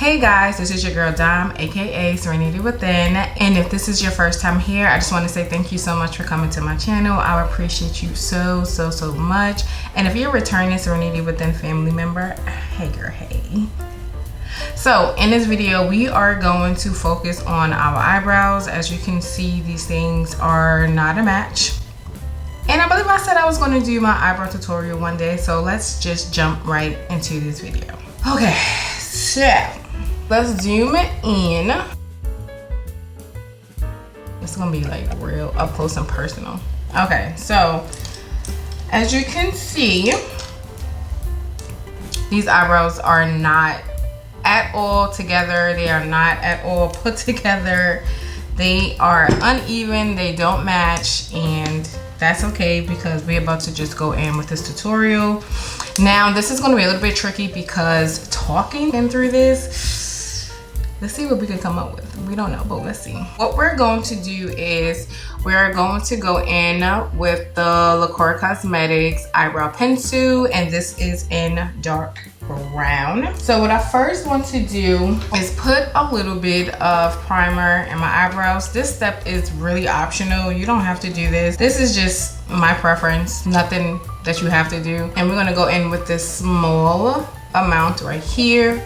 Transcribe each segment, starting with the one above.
Hey guys, this is your girl Dom, aka Serenity Within, and if this is your first time here, I just want to say thank you so much for coming to my channel. I appreciate you so much. And if you're a returning Serenity Within family member, hey girl, hey. So in this video, we are going to focus on our eyebrows. As you can see, these things are not a match. And I believe I said I was going to do my eyebrow tutorial one day, so let's just jump right into this video. Okay, so let's zoom in. It's gonna be like real up close and personal. Okay, so as you can see, these eyebrows are not at all together. They are not at all put together. They are uneven, they don't match, and that's okay because we're about to just go in with this tutorial. Now this is going to be a little bit tricky because talking through this, let's see what we can come up with. We don't know, but let's see. What we're going to do is we're going to go in with the Cosmetics Eyebrow Pencil, and this is in dark brown. So what I first want to do is put a little bit of primer in my eyebrows. This step is really optional. You don't have to do this. This is just my preference, nothing that you have to do. And we're gonna go in with this small amount right here,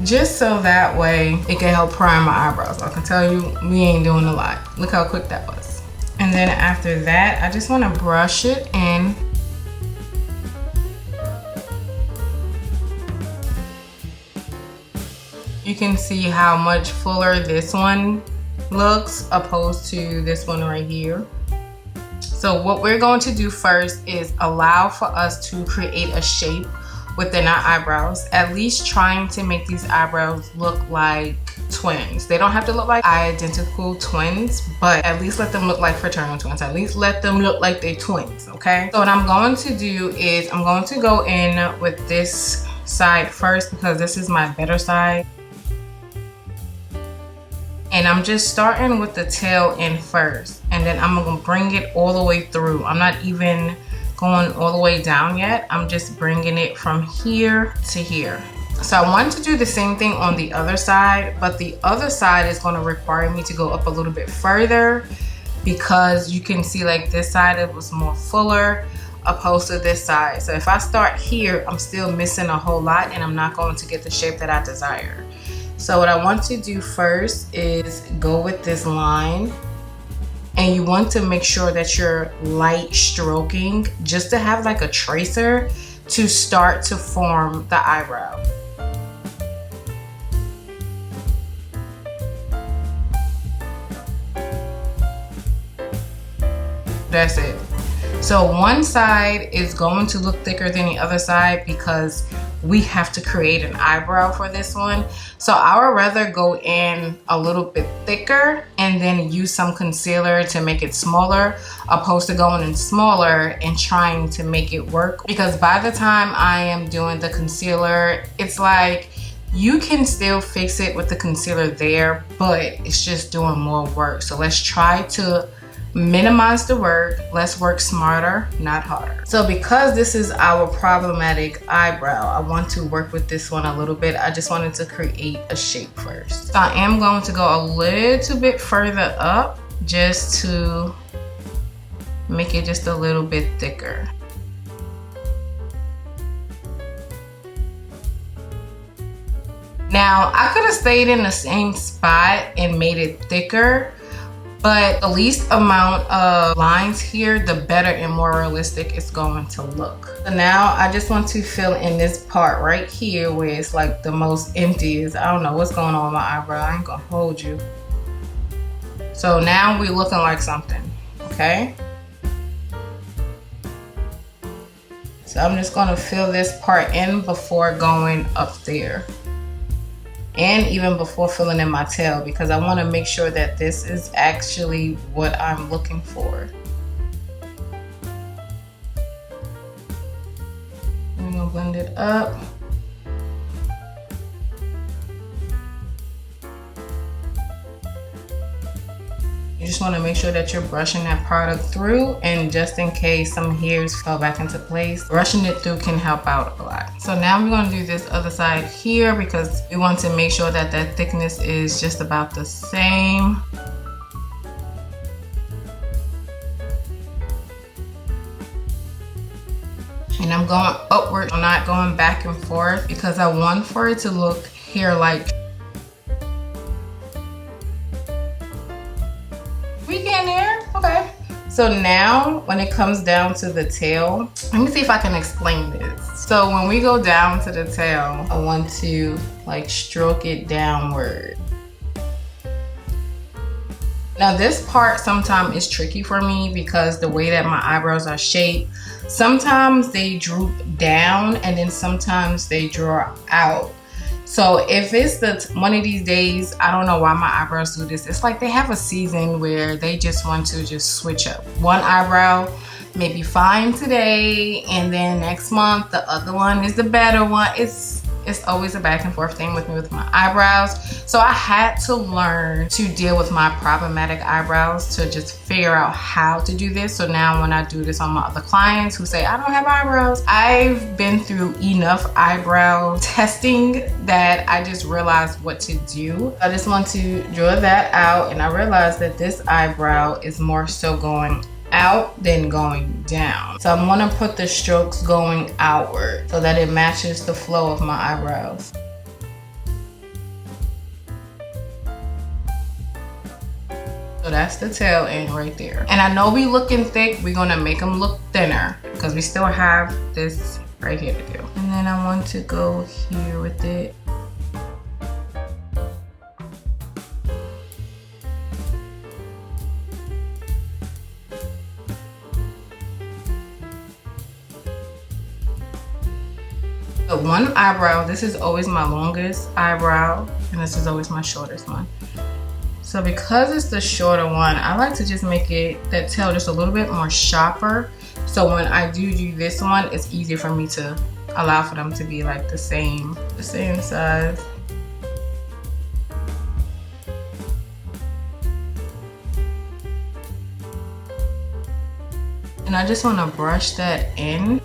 just so that way it can help prime my eyebrows. I can tell you, we ain't doing a lot. Look how quick that was. And then after that, I just wanna brush it in. You can see how much fuller this one looks opposed to this one right here. So what we're going to do first is allow for us to create a shape within our eyebrows, at least trying to make these eyebrows look like twins. They don't have to look like identical twins, but at least let them look like fraternal twins. At least let them look like they're twins, okay? So what I'm going to do is I'm going to go in with this side first because this is my better side. And I'm just starting with the tail end first, and then I'm gonna bring it all the way through. I'm not even going all the way down yet. I'm just bringing it from here to here. So I want to do the same thing on the other side, but the other side is gonna require me to go up a little bit further because you can see like this side, it was more fuller opposed to this side. So if I start here, I'm still missing a whole lot and I'm not going to get the shape that I desire. So what I want to do first is go with this line, and you want to make sure that you're light stroking just to have like a tracer to start to form the eyebrow. That's it. So one side is going to look thicker than the other side because we have to create an eyebrow for this one. So I would rather go in a little bit thicker and then use some concealer to make it smaller, opposed to going in smaller and trying to make it work. Because by the time I am doing the concealer, it's like you can still fix it with the concealer there, but it's just doing more work. So let's try to minimize the work. Let's work smarter, not harder. So because this is our problematic eyebrow, I want to work with this one a little bit. I just wanted to create a shape first. So I am going to go a little bit further up just to make it just a little bit thicker. Now I could have stayed in the same spot and made it thicker, but the least amount of lines here, the better and more realistic it's going to look. So now I just want to fill in this part right here where it's like the most emptiest. I don't know what's going on with my eyebrow. I ain't gonna hold you. So now we're looking like something, okay? So I'm just gonna fill this part in before going up there. And even before filling in my tail, because I want to make sure that this is actually what I'm looking for. I'm gonna blend it up. You just want to make sure that you're brushing that product through, and just in case some hairs fell back into place, brushing it through can help out a lot. So now we're going to do this other side here because we want to make sure that that thickness is just about the same. And I'm going upward, I'm not going back and forth because I want for it to look hair-like. We getting there? Okay. So now when it comes down to the tail, let me see if I can explain this. So when we go down to the tail, I want to like stroke it downward. Now this part sometimes is tricky for me because the way that my eyebrows are shaped, sometimes they droop down and then sometimes they draw out. So if it's one of these days, I don't know why my eyebrows do this. It's like they have a season where they just want to just switch up. One eyebrow may be fine today, and then next month the other one is the better one. It's always a back and forth thing with me with my eyebrows. So I had to learn to deal with my problematic eyebrows to just figure out how to do this. So now when I do this on my other clients who say I don't have eyebrows, I've been through enough eyebrow testing that I just realized what to do. I just want to draw that out, and I realized that this eyebrow is more so going out than going down. So I'm gonna put the strokes going outward so that it matches the flow of my eyebrows. So that's the tail end right there. And I know we looking thick, we're gonna make them look thinner because we still have this right here to do. And then I want to go here with it. One eyebrow, this is always my longest eyebrow, and this is always my shortest one. So because it's the shorter one, I like to just make it, that tail just a little bit more sharper. So when I do this one, it's easier for me to allow for them to be like the same size. And I just want to brush that in.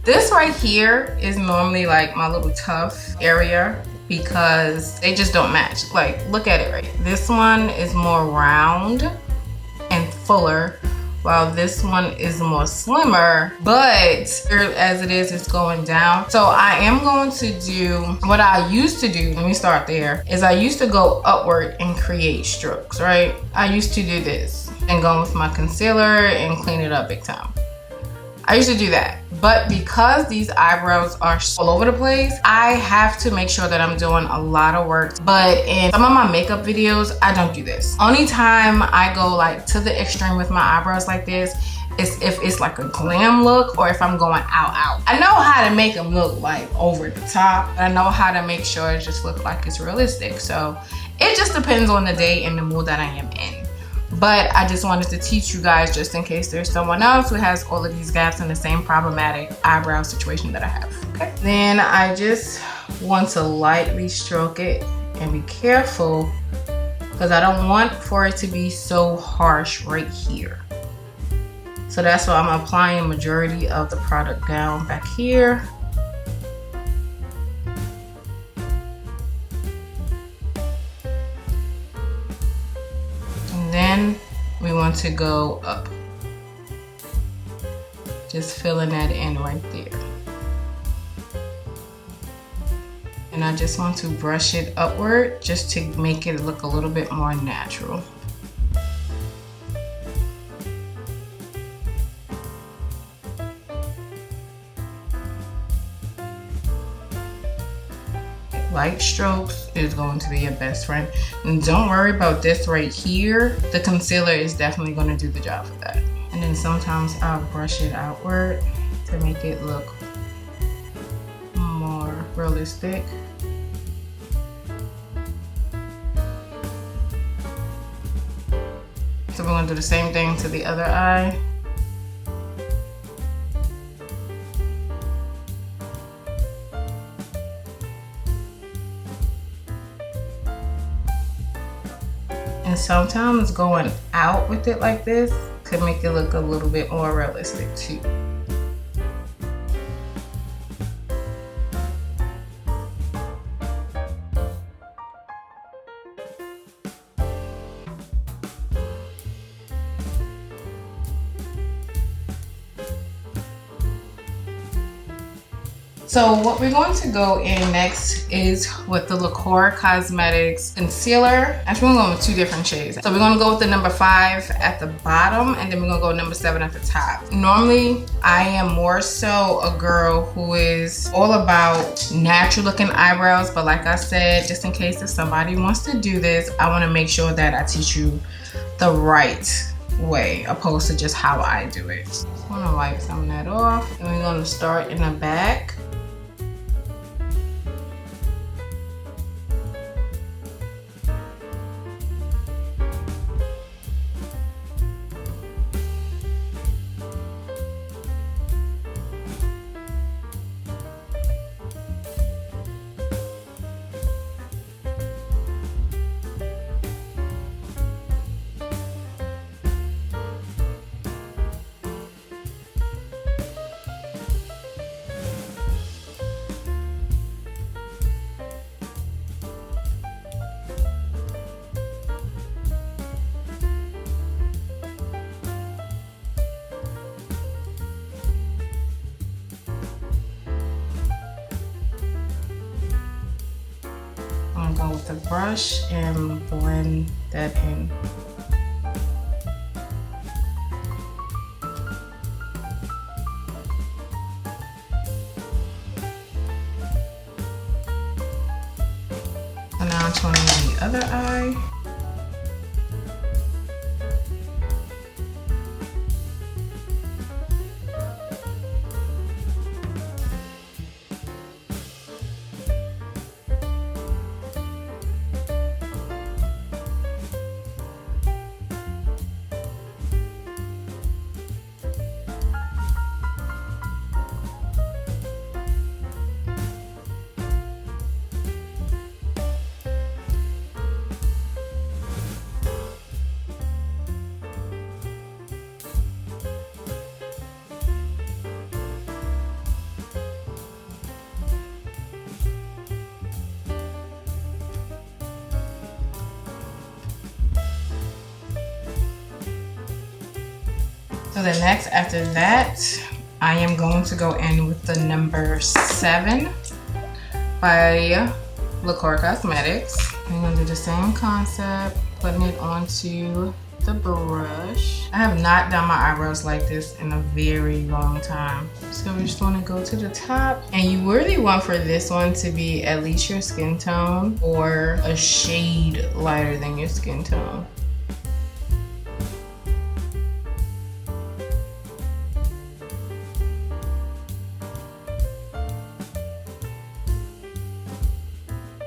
This right here is normally like my little tough area because they just don't match. Like, look at it right. This one is more round and fuller, while this one is more slimmer, but as it is, it's going down. So I am going to do what I used to do. Let me start there. Is I used to go upward and create strokes, right? I used to do this and go with my concealer and clean it up big time. I used to do that, but because these eyebrows are all over the place, I have to make sure that I'm doing a lot of work. But in some of my makeup videos, I don't do this. Only time I go like to the extreme with my eyebrows like this is if it's like a glam look or if I'm going out. I know how to make them look like over the top. I know how to make sure it just looks like it's realistic. So it just depends on the day and the mood that I am in. But I just wanted to teach you guys just in case there's someone else who has all of these gaps in the same problematic eyebrow situation that I have, okay? Then I just want to lightly stroke it and be careful because I don't want for it to be so harsh right here. So that's why I'm applying majority of the product down back here. Then we want to go up, just filling that in right there. And I just want to brush it upward just to make it look a little bit more natural. Light strokes is going to be your best friend. And don't worry about this right here. The concealer is definitely going to do the job for that. And then sometimes I'll brush it outward to make it look more realistic. So we're going to do the same thing to the other eye. And sometimes going out with it like this could make it look a little bit more realistic too. So what we're going to go in next is with the Cosmetics Concealer. Actually, we're going with two different shades. So we're going to go with the number 5 at the bottom, and then we're going to go number 7 at the top. Normally, I am more so a girl who is all about natural looking eyebrows, but like I said, just in case if somebody wants to do this, I want to make sure that I teach you the right way, opposed to just how I do it. Just want to wipe some of that off, and we're going to start in the back. I'm gonna go with the brush and blend that in. And now I'm toning in the other eye. So the next after that, I am going to go in with the number 7 by Cosmetics. I'm going to do the same concept, putting it onto the brush. I have not done my eyebrows like this in a very long time. So we just want to go to the top. And you really want for this one to be at least your skin tone or a shade lighter than your skin tone.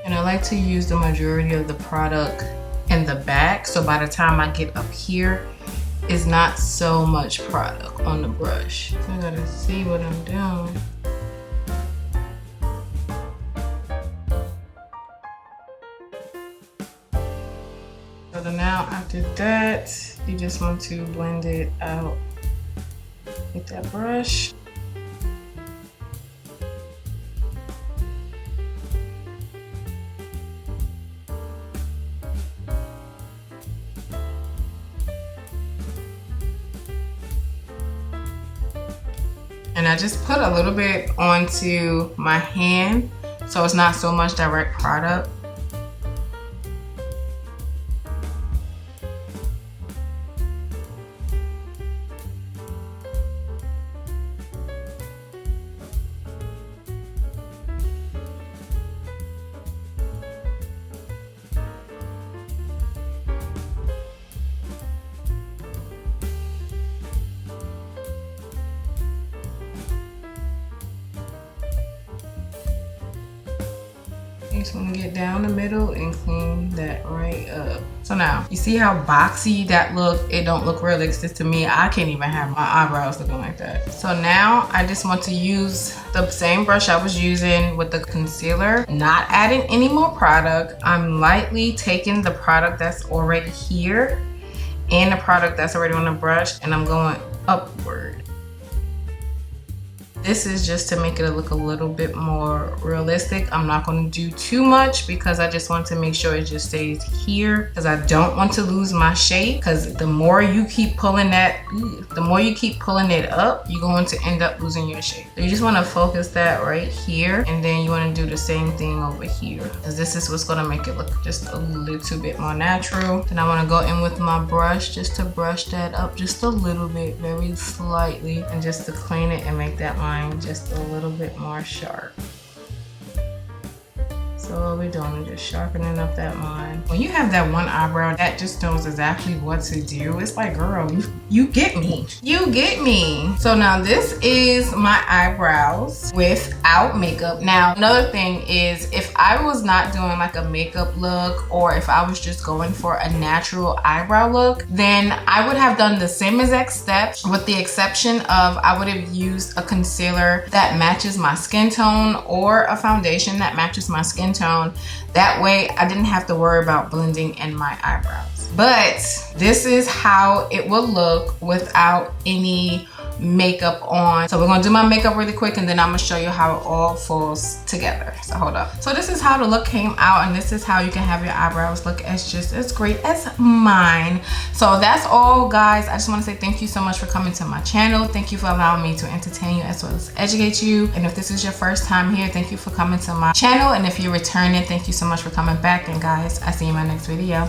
And I like to use the majority of the product in the back, so by the time I get up here, it's not so much product on the brush. So I gotta see what I'm doing. So now after that, you just want to blend it out with that brush. And I just put a little bit onto my hand, so it's not so much direct product. You just want to get down the middle and clean that right up. So now, you see how boxy that look? It don't look realistic to me. I can't even have my eyebrows looking like that. So now, I just want to use the same brush I was using with the concealer, not adding any more product. I'm lightly taking the product that's already here and the product that's already on the brush, and I'm going upward. This is just to make it look a little bit more realistic. I'm not going to do too much because I just want to make sure it just stays here, because I don't want to lose my shape, because the more you keep pulling that, the more you keep pulling it up, you're going to end up losing your shape. So you just want to focus that right here, and then you want to do the same thing over here, because this is what's going to make it look just a little bit more natural. Then I want to go in with my brush just to brush that up just a little bit, very slightly, and just to clean it and make that line just a little bit more sharp. So what we're doing is just sharpening up that line. When you have that one eyebrow that just knows exactly what to do, it's like, girl, you get me. You get me. So now this is my eyebrows without makeup. Now, another thing is, if I was not doing like a makeup look, or if I was just going for a natural eyebrow look, then I would have done the same exact steps, with the exception of I would have used a concealer that matches my skin tone, or a foundation that matches my skin tone. That way I didn't have to worry about blending in my eyebrows. But this is how it will look without any makeup on. So we're gonna do my makeup really quick, and then I'm gonna show you how it all falls together. So hold up. So this is how the look came out, and this is how you can have your eyebrows look as just as great as mine. So that's all, guys. I just want to say thank you so much for coming to my channel. Thank you for allowing me to entertain you as well as educate you. And if this is your first time here, thank you for coming to my channel. And if you're returning, thank you so much for coming back. And guys, I see you in my next video.